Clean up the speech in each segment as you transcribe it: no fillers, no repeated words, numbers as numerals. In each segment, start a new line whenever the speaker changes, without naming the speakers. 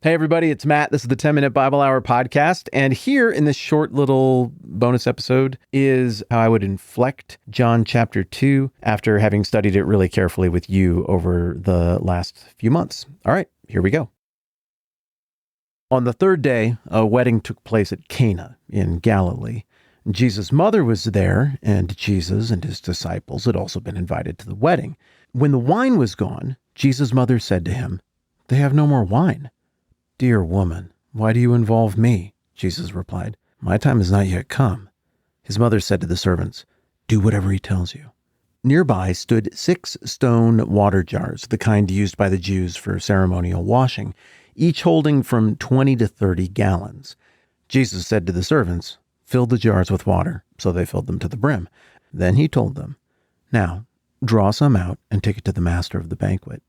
Hey, everybody, it's Matt. This is the 10-Minute Bible Hour podcast. And here in this short little bonus episode is how I would inflect John chapter 2 after having studied it really carefully with you over the last few months. All right, here we go. On the third day, a wedding took place at Cana in Galilee. Jesus' mother was there, and Jesus and his disciples had also been invited to the wedding. When the wine was gone, Jesus' mother said to him, "They have no more wine." "Dear woman, why do you involve me?" Jesus replied. "My time has not yet come." His mother said to the servants, "Do whatever he tells you." Nearby stood 6 stone water jars, the kind used by the Jews for ceremonial washing, each holding from 20 to 30 gallons. Jesus said to the servants, "Fill the jars with water." So they filled them to the brim. Then he told them, "Now, draw some out and take it to the master of the banquet."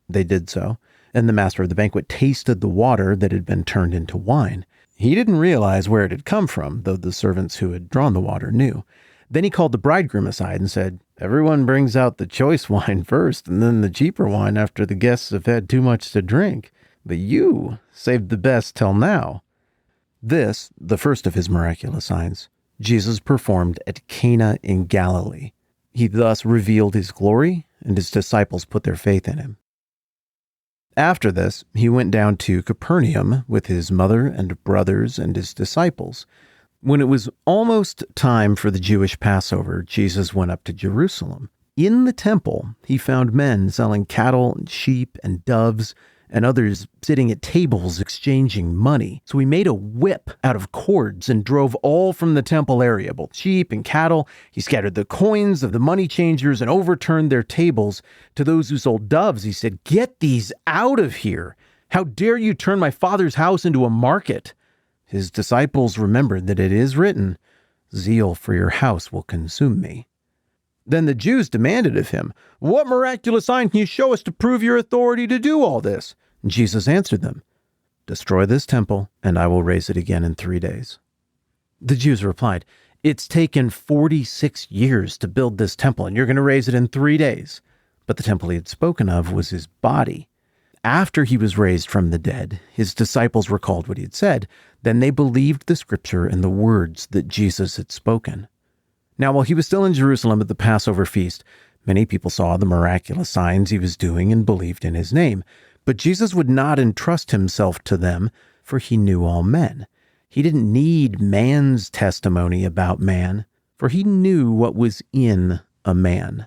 They did so, and the master of the banquet tasted the water that had been turned into wine. He didn't realize where it had come from, though the servants who had drawn the water knew. Then he called the bridegroom aside and said, "Everyone brings out the choice wine first, and then the cheaper wine after the guests have had too much to drink. But you saved the best till now." This, the first of his miraculous signs, Jesus performed at Cana in Galilee. He thus revealed his glory, and his disciples put their faith in him. After this, he went down to Capernaum with his mother and brothers and his disciples. When it was almost time for the Jewish Passover, Jesus went up to Jerusalem. In the temple, he found men selling cattle and sheep and doves, and others sitting at tables exchanging money. So he made a whip out of cords and drove all from the temple area, both sheep and cattle. He scattered the coins of the money changers and overturned their tables. To those who sold doves, he said, "Get these out of here. How dare you turn my father's house into a market?" His disciples remembered that it is written, "Zeal for your house will consume me." Then the Jews demanded of him, "What miraculous sign can you show us to prove your authority to do all this?" And Jesus answered them, "Destroy this temple, and I will raise it again in 3 days." The Jews replied, "It's taken 46 years to build this temple, and you're going to raise it in 3 days." But the temple he had spoken of was his body. After he was raised from the dead, his disciples recalled what he had said. Then they believed the scripture and the words that Jesus had spoken. Now, while he was still in Jerusalem at the Passover feast, many people saw the miraculous signs he was doing and believed in his name. But Jesus would not entrust himself to them, for he knew all men. He didn't need man's testimony about man, for he knew what was in a man.